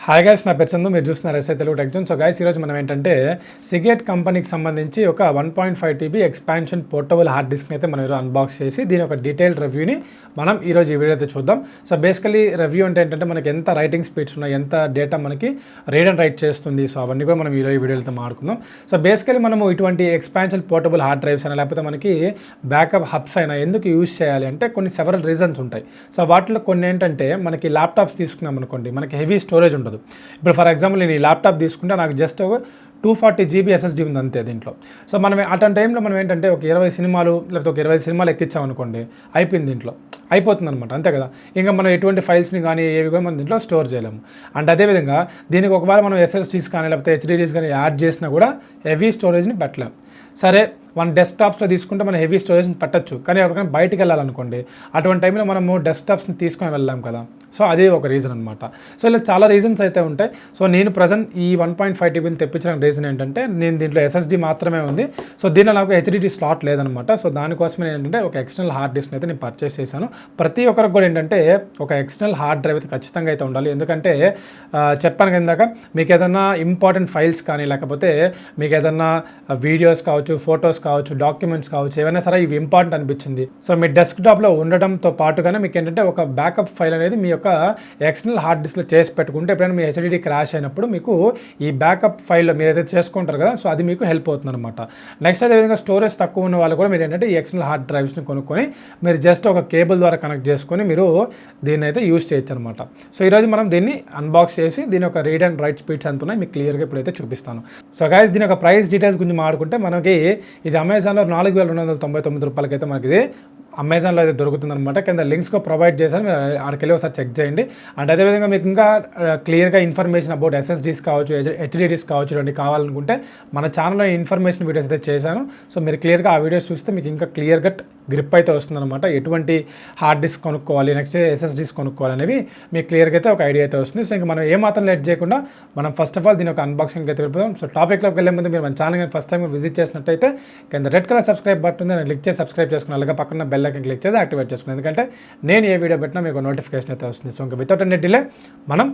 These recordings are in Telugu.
హాయ్ గైస్, నా పేరు చందు. మీరు చూస్తున్నారు తెలుగు టెక్జోన్. సో గైస్, ఈరోజు మనం ఏంటంటే సిగేట్ కంపెనీకి సంబంధించి ఒక 1.5 TB ఎక్స్పాన్షన్ పోర్టబుల్ హార్డ్ డిస్క్ని అయితే మనం ఈరోజు అన్బాక్స్ చేసి దీని ఒక డీటెయిల్డ్ రివ్యూని మనం ఈరోజు ఈ వీడియో అయితే చూద్దాం. సో బేసికలీ రివ్యూ అంటే ఏంటంటే మనకి ఎంత రైటింగ్ స్పీడ్స్ ఉన్నాయి, ఎంత డేటా మనకి రీడ్ అండ్ రైట్ చేస్తుంది, సో అవన్నీ కూడా మనం ఈరోజు ఈ వీడియోతో మాట్లాడుకుందాం. సో బేసికలీ మనము ఇటువంటి ఎక్స్పాన్షన్ పోర్టబుల్ హార్డ్ డ్రైవ్స్ అయినా లేకపోతే మనకి బ్యాకప్ హబ్స్ అయినా ఎందుకు యూజ్ చేయాలి అంటే కొన్ని సెవరల్ రీజన్స్ ఉంటాయి. సో వాటిలో కొన్ని ఏంటంటే మనకి ల్యాప్టాప్స్ తీసుకున్నాం అనుకోండి, మనకి హెవీ స్టోరేజ్ ఉండదు. ఇప్పుడు ఫర్ ఎగ్జాంపుల్ నేను ఈ ల్యాప్టాప్ తీసుకుంటే నాకు జస్ట్ 240 GB SSD ఉంది అంతే దీంట్లో. సో మనం అటువంటి టైంలో మనం ఏంటంటే ఒక 20 సినిమాలు లేకపోతే ఒక 25 సినిమాలు ఎక్కించామనుకోండి, అయిపోయింది దీంట్లో, అయిపోతుంది అనమాట, అంతే కదా. ఇంకా మనం ఎటువంటి ఫైల్స్ని కానీ ఏవి కానీ మనం దీంట్లో స్టోర్ చేయలేము. అండ్ అదేవిధంగా దీనికి ఒకవేళ మనం SSDs కానీ లేకపోతే HDDs కానీ యాడ్ చేసినా కూడా హెవీ స్టోరేజ్ని పెట్టలేము. సరే, మన డెస్క్టాప్స్లో తీసుకుంటే మనం హెవీ స్టోరేజ్ని పెట్టచ్చు, కానీ ఎవరికైనా బయటికి వెళ్ళాలనుకోండి, అటువంటి టైంలో మనము డెస్క్టాప్స్ని తీసుకొని వెళ్ళాం కదా. సో అది ఒక రీజన్ అనమాట. సో ఇలా చాలా రీజన్స్ అయితే ఉంటాయి. సో నేను ప్రజెంట్ ఈ 1.5 TBని తెప్పించిన రీజన్ ఏంటంటే నేను దీంట్లో SSD మాత్రమే ఉంది. సో దీనిలో నాకు HDD స్లాట్ లేదనమాట. సో దానికోసమే ఏంటంటే ఒక ఎక్స్టర్నల్ హార్డ్ డిస్క్ అయితే నేను పర్చేస్ చేశాను. ప్రతి ఒక్కరికి కూడా ఏంటంటే ఒక ఎక్స్టర్నల్ హార్డ్ డ్రైవ్ అయితే ఖచ్చితంగా అయితే ఉండాలి. ఎందుకంటే చెప్పాను కిందాక, మీకు ఏదైనా ఇంపార్టెంట్ ఫైల్స్ కానీ లేకపోతే మీకు ఏదైనా వీడియోస్ కావచ్చు, ఫొటోస్ కావచ్చు, డాక్యుమెంట్స్ కావచ్చు, ఏవైనా సరే ఇవి ఇంపార్టెంట్ అనిపించింది, సో మీ డెస్క్టాప్లో ఉండడంతో పాటుగానే మీకు ఏంటంటే ఒక బ్యాకప్ ఫైల్ అనేది మీ యొక్క ఎక్స్టర్నల్ హార్డ్ డిస్క్లో చేసి పెట్టుకుంటే ఎప్పుడైనా మీ HDD క్రాష్ అయినప్పుడు మీకు ఈ బ్యాకప్ ఫైల్లో మీరు ఏదైతే చేసుకుంటారు కదా, సో అది మీకు హెల్ప్ అవుతుంది అనమాట. నెక్స్ట్ అదేవిధంగా స్టోరేజ్ తక్కువ ఉన్న వాళ్ళు కూడా మీరు ఏంటంటే ఈ ఎక్స్టర్నల్ హార్డ్ డ్రైవ్స్ని కొనుక్కొని మీరు జస్ట్ ఒక కేబుల్ ద్వారా కనెక్ట్ చేసుకొని మీరు దీన్ని అయితే యూజ్ చేయొచ్చు అనమాట. సో ఈరోజు మనం దీన్ని అన్బాక్స్ చేసి దీని ఒక రీడ్ అండ్ రైట్ స్పీడ్స్ ఎంత ఉన్నాయి మీకు క్లియర్గా ఇప్పుడైతే చూపిస్తాను. సో గైస్, దీని ఒక ప్రైస్ డీటెయిల్స్ గురించి మాట్లాడుకుంటే మనకి ఇది అమెజాన్లో 4299 రూపాయలకైతే మనకి ఇది అమెజాన్లో అయితే దొరుకుతుందన్నమాట. కింద లింక్స్గా ప్రొవైడ్ చేశాను, మీరు అక్కడికి వెళ్ళి ఒకసారి చెక్ చేయండి. అండ్ అదేవిధంగా మీకు ఇంకా క్లియర్గా ఇన్ఫర్మేషన్ అబౌట్ SSDs కావచ్చు, HDDs కావచ్చు, ఇవన్నీ కావాలనుకుంటే మన ఛానల్లో ఇన్ఫర్మేషన్ వీడియోస్ అయితే చేశాను. సో మీరు క్లియర్గా ఆ వీడియోస్ చూస్తే మీకు ఇంకా క్లియర్గా గ్రిప్ అయితే వస్తుందన్నమాట. ఎటువంటి హార్డ్ డిస్క్ కొనుక్కోవాలి, నెక్స్ట్ SSDs కొనుక్కోవాలి అనేవి మీకు క్లియర్గా అయితే ఒక ఐడియా అయితే వస్తుంది. సో ఇంకా మనం ఏమాత్రం లేట్ చేయకుండా మనం ఫస్ట్ ఆఫ్ ఆల్ దీని ఒక అన్బాక్సింగ్ అయితే వెళ్ళిపోదాం. సో టాపిక్లోకి వెళ్ళే ముందు మీరు మన ఛానల్ ఫస్ట్ టైం విజిట్ చేసినట్టయితే కింద రెడ్ కలర్ సబ్స్క్రైబ్ బటన్ ఉంది, క్లిక్ చేసి సబ్స్క్రైబ్ చేసుకుని అలాగే పక్కన బెల్ ఐకాన్ క్లిక్ చేసి యాక్టివేట్ చేసుకున్నాను, ఎందుకంటే నేను ఏ వీడియో పెట్టినా మీకు నోటిఫికేషన్ అయితే వస్తుంది. సో ఇంకా వితౌట్ ఎనీ డిలే మనం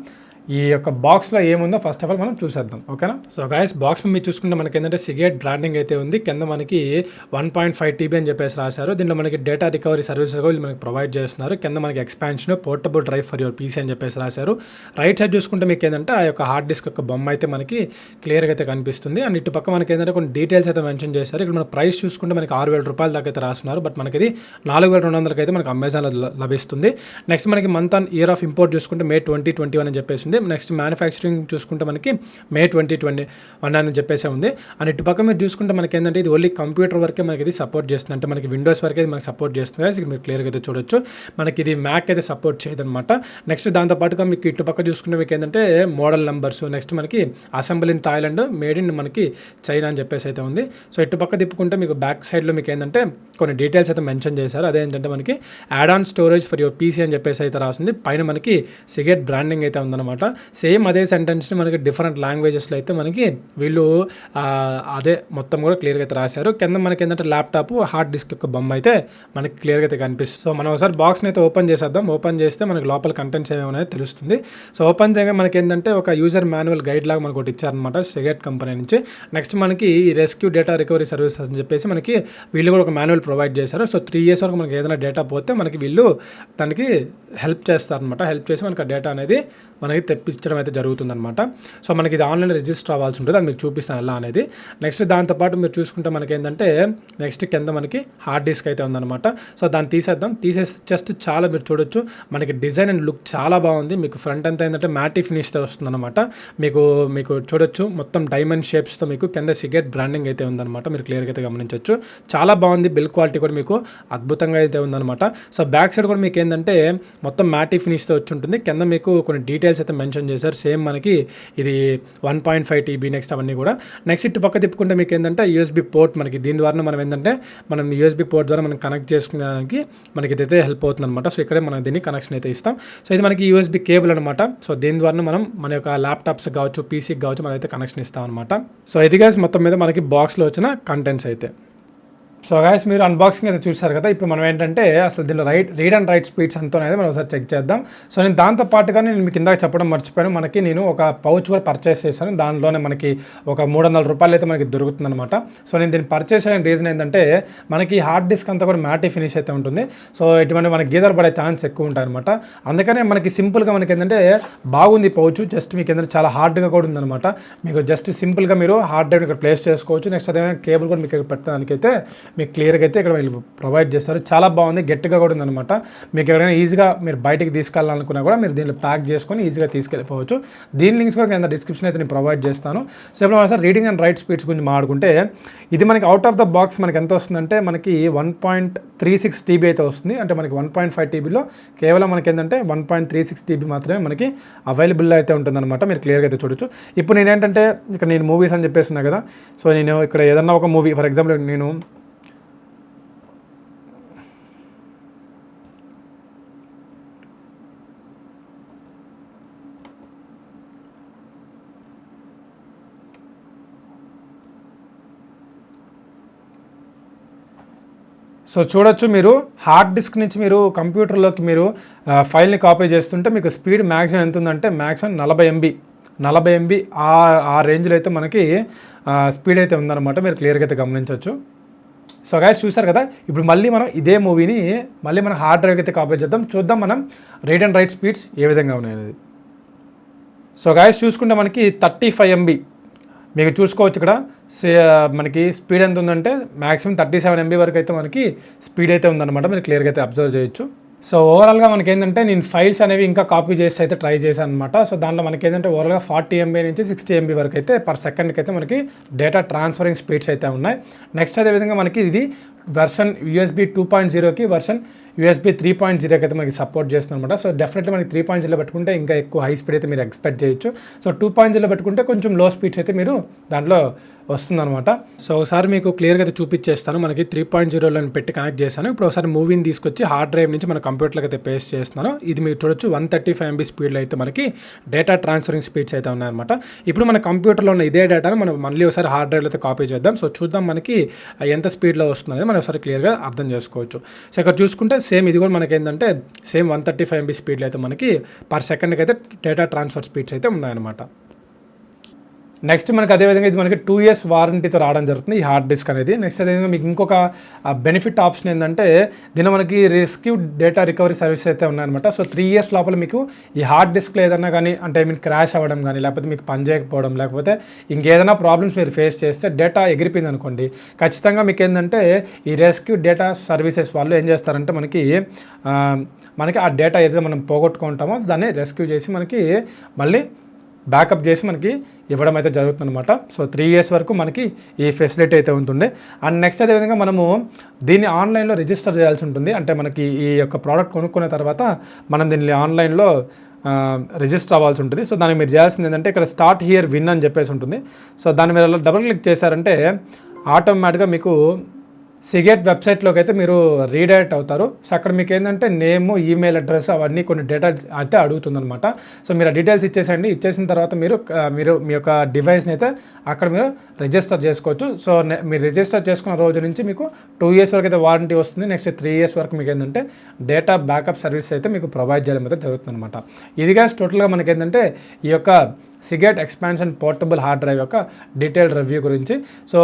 ఈ యొక్క బాక్స్లో ఏముందో ఫస్ట్ ఆఫ్ ఆల్ మనం చూసేద్దాం, ఓకేనా. సో గైస్, బాక్స్ మీరు చూసుకుంటే మనకి ఏంటంటే సిగేట్ బ్రాండింగ్ అయితే ఉంది. కింద మనకి 1.5 TB అని చెప్పేసి రాశారు. దీంట్లో మనకి డేటా రికవరీ సర్వీసెస్ వీళ్ళు మనకి ప్రొవైడ్ చేస్తున్నారు. కింద మనకి expansion portable drive for your PC అని చెప్పేసి రాశారు. రైట్ సైడ్ చూసుకుంటే మీకు ఏంటంటే ఆ యొక్క హార్డ్ డిస్క్ యొక్క బొమ్మ అయితే మనకి క్లియర్గా అయితే కనిపిస్తుంది. అండ్ ఇటు పక్క మనకి ఏంటంటే కొన్ని డీటెయిల్స్ అయితే మెన్షన్ చేశారు. ఇక్కడ మన ప్రైస్ చూసుకుంటే మనకి 6,000 రూపాయల దాకా అయితే రాస్తున్నారు, బట్ మనకి ఇది 4,200 అయితే మనకి అమెజాన్లో లభిస్తుంది. నెక్స్ట్ మనకి month on year of import చూసుకుంటే May 2021 అని చెప్పేసి ఉంది. నెక్స్ట్ మ్యానుఫ్యాక్చరింగ్ చూసుకుంటే మనకి May 2021 అని చెప్పేసి ఉంది. అండ్ ఇటు పక్క మీరు చూసుకుంటే మనకి ఏంటంటే ఇది ఓన్లీ కంప్యూటర్ వరకే మనకి ఇది సపోర్ట్ చేస్తుంది, అంటే మనకి విండోస్ వరకే మనకి సపోర్ట్ చేస్తుంది. ఇక్కడ మీరు క్లియర్గా అయితే చూడొచ్చు. మనకి ఇది మ్యాక్ అయితే సపోర్ట్ చేయదనమాట. నెక్స్ట్ దాంతోపాటుగా మీకు ఇటు పక్క చూసుకుంటే మీకు ఏంటంటే మోడల్ నెంబర్స్, నెక్స్ట్ మనకి assemble in Thailand, made in మనకి చైనా అని చెప్పేసి అయితే ఉంది. సో ఇటు పక్క తిప్పుకుంటే మీకు బ్యాక్ సైడ్లో మీకు ఏంటంటే కొన్ని డీటెయిల్స్ అయితే మెన్షన్ చేశారు. అదేంటంటే మనకి add on storage for your PC అని చెప్పేసి అయితే రాసింది. పైన మనకి సిగేట్ బ్రాండింగ్ అయితే ఉందన్నమాట. సేమ్ అదే సెంటెన్స్ని మనకి డిఫరెంట్ లాంగ్వేజెస్లో అయితే మనకి వీళ్ళు అదే మొత్తం కూడా క్లియర్గా అయితే రాశారు. కింద మనకి ఏంటంటే ల్యాప్టాప్ హార్డ్ డిస్క్ యొక్క బొమ్మ అయితే మనకి క్లియర్గా అయితే కనిపిస్తుంది. సో మనం ఒకసారి బాక్స్ని అయితే ఓపెన్ చేసేద్దాం. ఓపెన్ చేస్తే మనకి లోపల కంటెంట్స్ ఏమైనా తెలుస్తుంది. సో ఓపెన్ చేయగా మనకి ఏంటంటే ఒక యూజర్ మాన్యువల్ గైడ్ లాగా మనకు ఒకటి ఇచ్చారనమాట సిగేట్ కంపెనీ నుంచి. నెక్స్ట్ మనకి రెస్క్యూ డేటా రికవరీ సర్వీసెస్ అని చెప్పేసి మనకి వీళ్ళు కూడా ఒక మాన్యువల్ ప్రొవైడ్ చేశారు. సో 3 years వరకు మనకి ఏదైనా డేటా పోతే మనకి వీళ్ళు దానికి హెల్ప్ చేస్తారనమాట. హెల్ప్ చేసి మనకి ఆ డేటా అనేది మనకి తెప్పించడం అయితే జరుగుతుందన్నమాట. సో మనకి ఇది ఆన్లైన్ రిజిస్టర్ అవ్వాల్సి ఉంటుంది, అది మీకు చూపిస్తాను ఎలా అనేది. నెక్స్ట్ దాంతోపాటు మీరు చూసుకుంటే మనకి ఏంటంటే నెక్స్ట్ కింద మనకి హార్డ్ డిస్క్ అయితే ఉందన్నమాట. సో దాన్ని తీసేద్దాం. తీసేసి జస్ట్ చాలా మీరు చూడొచ్చు మనకి డిజైన్ అండ్ లుక్ చాలా బాగుంది. మీకు ఫ్రంట్ అంతా ఏంటంటే మ్యాటీ ఫినిష్తో వస్తుందన్నమాట. మీకు చూడొచ్చు మొత్తం డైమండ్ షేప్స్తో మీకు కింద సిగేట్ బ్రాండింగ్ అయితే ఉందన్నమాట. మీరు క్లియర్గా అయితే గమనించవచ్చు. చాలా బాగుంది. బిల్ క్వాలిటీ కూడా మీకు అద్భుతంగా అయితే ఉందన్నమాట. సో బ్యాక్ సైడ్ కూడా మీకు ఏంటంటే మొత్తం మ్యాటీ ఫినిష్తో వచ్చి ఉంటుంది. కింద మీకు కొన్ని డీటెయిల్స్ అయితే మెన్షన్ చేశారు. సేమ్ మనకి ఇది 1.5 TB నెక్స్ట్ అవన్నీ కూడా. నెక్స్ట్ ఇటు పక్క తిప్పుకుంటే మీకు ఏంటంటే USB పోర్ట్, మనకి దీని ద్వారా మనం ఏంటంటే మనం USB పోర్ట్ ద్వారా మనం కనెక్ట్ చేసుకునేదానికి మనకి ఇదైతే హెల్ప్ అవుతుంది అనమాట. సో ఇక్కడే మనం దీన్ని కనెక్షన్ అయితే ఇస్తాం. సో ఇది మనకి USB కేబుల్ అనమాట. సో దీని ద్వారా మనం మన యొక్క ల్యాప్టాప్స్ కావచ్చు, PCకి కావచ్చు మనం అయితే కనెక్షన్ ఇస్తాం అనమాట. సో ఇది గైస్ మొత్తం మీద మనకి బాక్స్లో వచ్చిన కంటెంట్స్ అయితే. సో గైస్ మీరు అన్బాక్సింగ్ అయితే చూసారు కదా. ఇప్పుడు మనం ఏంటంటే అసలు దీనిలో రీడ్ అండ్ రైట్ స్పీడ్స్ ఎంతో అనేది మనం ఒకసారి చెక్ చేద్దాం. సో నేను దాంతో పాటుగా నేను మీకు ఇందాక చెప్పడం మర్చిపోయాను, నేను ఒక పౌచ్ కూడా పర్చేస్ చేశాను. దానిలోనే మనకి ఒక 300 రూపాయలు అయితే మనకి దొరుకుతుందన్నమాట. సో నేను దీన్ని పర్చేస్ చేయడానికి రీజన్ ఏంటంటే మనకి హార్డ్ డిస్క్ అంతా కూడా మ్యాటీ ఫినిష్ అయితే ఉంటుంది. సో ఇటువంటి మనకి గీతలు పడే ఛాన్స్ ఎక్కువ ఉంటాయి అనమాట. అందుకనే మనకి సింపుల్గా మనకి ఏంటంటే బాగుంది పౌచ్. జస్ట్ మీకు ఏంటంటే చాలా హార్డ్గా కూడా ఉందన్నమాట. మీకు జస్ట్ సింపుల్గా మీరు హార్డ్ డ్రైవ్ ఇక్కడ ప్లేస్ చేసుకోవచ్చు. నెక్స్ట్ అదే కేబుల్ కూడా మీకు పెట్టడానికైతే మీకు క్లియర్గా అయితే ఇక్కడ వీళ్ళు ప్రొవైడ్ చేస్తారు. చాలా బాగుంది, గట్టిగా కూడా ఉందన్నమాట. మీకు ఎవరైనా ఈజీగా మీరు బయటికి తీసుకెళ్ళాలనుకున్నా కూడా మీరు దీనిలో ప్యాక్ చేసుకొని ఈజీగా తీసుకెళ్ళిపోవచ్చు. దీని లింక్స్ కూడా నేను డిస్క్రిప్షన్ అయితే నేను ప్రొవైడ్ చేస్తాను. సో ఇప్పుడు మనం sir reading and right speeds గురించి మాట్లాడుకుంటే ఇది మనకి అవుట్ ఆఫ్ ద బాక్స్ మనకి ఎంత వస్తుందంటే మనకి 1.36 TB అయితే వస్తుంది. అంటే మనకి 1.5 TBలో కేవలం మనకి ఏంటంటే 1.36 TB మాత్రమే మనకి అవైలబుల్ అయితే ఉంటుందన్నమాట. మీరు క్లియర్గా అయితే చూడొచ్చు. ఇప్పుడు నేనేంటంటే ఇక్కడ నేను మూవీస్ అని చెప్పేస్తున్నా కదా. సో నేను ఇక్కడ ఏదన్నా ఒక మూవీ ఫర్ ఎగ్జాంపుల్ నేను సో చూడొచ్చు, మీరు హార్డ్ డిస్క్ నుంచి మీరు కంప్యూటర్లోకి మీరు ఫైల్ని కాపీ చేస్తుంటే మీకు స్పీడ్ మ్యాక్సిమం ఎంత ఉందంటే మ్యాక్సిమం 40 MB ఆ రేంజ్లో అయితే మనకి స్పీడ్ అయితే ఉందన్నమాట. మీరు క్లియర్గా అయితే గమనించవచ్చు. సో గైస్ చూసారు కదా. ఇప్పుడు మళ్ళీ మనం ఇదే మూవీని మళ్ళీ మనం హార్డ్ డ్రైవ్ అయితే కాపీ చేద్దాం. చూద్దాం మనం రీడ్ అండ్ రైట్ స్పీడ్స్ ఏ విధంగా ఉన్నాయనేది. సో గైస్ చూసుకుంటే మనకి 35 MB మీకు చూసుకోవచ్చు. ఇక్కడ మనకి స్పీడ్ ఎంత ఉందంటే మ్యాక్సిమం 37 MB వరకు అయితే మనకి స్పీడ్ అయితే ఉందన్నమాట. మీరు క్లియర్గా అయితే అబ్జర్వ్ చేయొచ్చు. సో ఓవరాల్గా మనకి ఏంటంటే నేను ఫైల్స్ అనేవి ఇంకా కాపీ చేసి అయితే ట్రై చేశాను అనమాట. సో దాంట్లో మనకి ఏంటంటే ఓవరాల్గా 40 MB నుంచి 60 MB వరకు అయితే పర్ సెకండ్కి అయితే మనకి డేటా ట్రాన్స్ఫరింగ్ స్పీడ్స్ అయితే ఉన్నాయి. నెక్స్ట్ అదేవిధంగా మనకి ఇది వెర్షన్ USB 2.0కి వెర్షన్ USB 3.0కి అయితే మనకి సపోర్ట్ చేస్తుంది అనమాట. సో డెఫినెట్లీ మనకి 3.0లో పెట్టుకుంటే ఇంకా ఎక్కువ హై స్పీడ్ అయితే మీరు ఎక్స్పెక్ట్ చేయొచ్చు. సో 2.0లో పెట్టుకుంటే కొంచెం లో స్పీడ్స్ అయితే మీరు దాంట్లో వస్తుందన్నమాట. సో ఒకసారి మీకు క్లియర్గా అయితే చూపించేస్తాను. మనకి 3.0లో పెట్టి కనెక్ట్ చేశాను. ఇప్పుడు ఒకసారి మూవీని తీసుకొచ్చి హార్డ్ డ్రైవ్ నుంచి మన కంప్యూటర్కి అయితే పేస్ట్ చేస్తున్నాను. ఇది మీరు చూడొచ్చు 135 MB స్పీడ్లో అయితే మనకి డేటా ట్రాన్స్ఫరింగ్ స్పీడ్స్ అయితే ఉన్నాయన్నమాట. ఇప్పుడు మన కంప్యూటర్లో ఉన్న ఇదే డేటాను మనం మళ్ళీ ఒకసారి హార్డ్ డ్రైవ్లో అయితే కాపీ చేద్దాం. సో చూద్దాం మనకి ఎంత స్పీడ్లో వస్తుందని మనం ఒకసారి క్లియర్గా అర్థం చేసుకోవచ్చు. సో ఇక్కడ చూసుకుంటే సేమ్ ఇది కూడా మనకి ఏంటంటే సేమ్ 135 MB స్పీడ్లో అయితే మనకి పర్ సెకండ్కి అయితే డేటా ట్రాన్స్ఫర్ స్పీడ్స్ అయితే ఉన్నాయన్నమాట. నెక్స్ట్ మనకి అదేవిధంగా ఇది మనకి 2 years వారంటీతో రావడం జరుగుతుంది ఈ హార్డ్ డిస్క్ అనేది. నెక్స్ట్ అదేవిధంగా మీకు ఇంకొక బెనిఫిట్ ఆప్షన్ ఏంటంటే దీని మనకి రెస్క్యూ డేటా రికవరీ సర్వీస్ అయితే ఉన్నాయన్నమాట. సో 3 years లోపల మీకు ఈ హార్డ్ డిస్క్లో ఏదన్నా కానీ అంటే మీకు క్రాష్ అవ్వడం కానీ లేకపోతే మీకు పని చేయకపోవడం లేకపోతే ఇంకేదైనా ప్రాబ్లమ్స్ మీరు ఫేస్ చేస్తే డేటా ఎగిరిపోయింది అనుకోండి, ఖచ్చితంగా మీకు ఏంటంటే ఈ రెస్క్యూ డేటా సర్వీసెస్ వాళ్ళు ఏం చేస్తారంటే మనకి ఆ డేటా ఏదైతే మనం పోగొట్టుకుంటామో దాన్ని రెస్క్యూ చేసి మనకి మళ్ళీ బ్యాకప్ చేసి మనకి ఇవ్వడం అయితే జరుగుతుందన్నమాట. సో 3 years వరకు మనకి ఈ ఫెసిలిటీ అయితే ఉంటుంది. అండ్ నెక్స్ట్ అదేవిధంగా మనము దీన్ని ఆన్లైన్లో రిజిస్టర్ చేయాల్సి ఉంటుంది. అంటే మనకి ఈ యొక్క ప్రోడక్ట్ కొనుక్కున్న తర్వాత మనం దీన్ని ఆన్లైన్లో రిజిస్టర్ అవ్వాల్సి ఉంటుంది. సో దానికి మీరు చేయాల్సింది ఏంటంటే ఇక్కడ స్టార్ట్ హియర్ విన్ అని చెప్పేసి ఉంటుంది. సో దాని మీద డబుల్ క్లిక్ చేశారంటే ఆటోమేటిక్గా మీకు సిగేట్ వెబ్సైట్లోకి అయితే మీరు రీడైరెక్ట్ అవుతారు. సో అక్కడ మీకు ఏంటంటే నేము, ఈమెయిల్ అడ్రస్ అవన్నీ కొన్ని డీటెయిల్స్ అయితే అడుగుతుందన్నమాట. సో మీరు ఆ డీటెయిల్స్ ఇచ్చేసేయండి. ఇచ్చేసిన తర్వాత మీరు మీ యొక్క డివైస్ని అయితే అక్కడ మీరు రిజిస్టర్ చేసుకోవచ్చు. సో మీరు రిజిస్టర్ చేసుకున్న రోజు నుంచి మీకు 2 years వరకు అయితే వారంటీ వస్తుంది. నెక్స్ట్ 3 years వరకు మీకు ఏంటంటే డేటా బ్యాకప్ సర్వీస్ అయితే మీకు ప్రొవైడ్ చేయడం అయితే జరుగుతుందన్నమాట. ఇదిగా టోటల్గా మనకి ఏంటంటే ఈ యొక్క సిగేట్ ఎక్స్పాన్షన్ పోర్టబుల్ హార్డ్ డ్రైవ్ యొక్క డీటెయిల్డ్ రివ్యూ గురించి. సో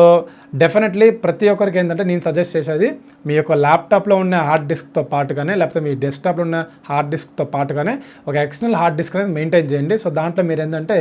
డెఫినెట్లీ ప్రతి ఒక్కరికి ఏంటంటే నేను సజెస్ట్ చేసేది మీ యొక్క ల్యాప్టాప్లో ఉన్న హార్డ్ డిస్క్తో పాటుగానే లేకపోతే మీ డెస్క్టాప్లో ఉన్న హార్డ్ డిస్క్తో పాటుగానే ఒక ఎక్స్టర్నల్ హార్డ్ డిస్క్ అనేది మెయింటైన్ చేయండి. సో దాంట్లో మీరు ఏంటంటే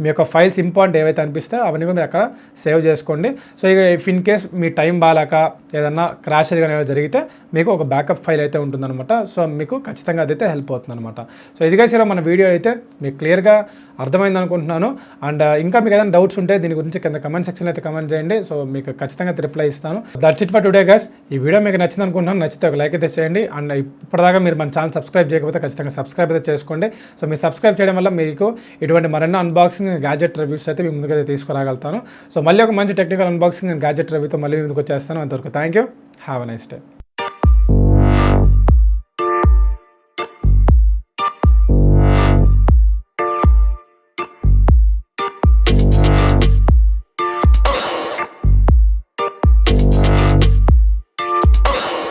మీ యొక్క ఫైల్స్ ఇంపార్టెంట్ ఏవైతే అనిపిస్తాయో అవన్నీ మీరు అక్కడ సేవ్ చేసుకోండి. సో ఇక ఇఫ్ ఇన్ కేస్ మీ టైం బాగాలేక ఏదన్నా క్రాష్ కానీ జరిగితే మీకు ఒక బ్యాకప్ ఫైల్ అయితే ఉంటుందన్నమాట. సో మీకు ఖచ్చితంగా అదైతే హెల్ప్ అవుతుంది అనమాట. సో ఇదిగా సరే మన వీడియో అయితే మీకు క్లియర్గా అర్థమైంది అనుకుంటున్నాను. అండ్ ఇంకా మీకు ఏదైనా డౌట్స్ ఉంటే దీని గురించి కింద కమెంట్ సెక్షన్ అయితే కమెంట్ చేయండి. సో మీకు ఖచ్చితంగా రిప్లై ఇస్తాను. That's it for today guys. ఈ వీడియో మీకు నచ్చింది అనుకుంటున్నాను. నచ్చితే ఒక లైక్ అయితే చేయండి. అండ్ ఇప్పటిదాకా మీరు మన ఛానల్ సబ్స్క్రైబ్ చేయకపోతే ఖచ్చితంగా సబ్స్క్రైబ్ అయితే చేసుకోండి. సో మీరు సబ్స్క్రైబ్ చేయడం వల్ల మీకు ఇటువంటి మరెన్నో అన్బాక్సింగ్ గ్యాజెట్ రివ్యూస్ అయితే మీ ముందుకైతే తీసుకురాగలుగుతాను. సో మళ్ళీ ఒక మంచి టెక్నికల్ అన్బాక్సింగ్ అండ్ గ్యాజెట్ రివ్యూతో మళ్ళీ ముందుకు వచ్చేస్తాను. అంతవరకు thank you. Have a nice day.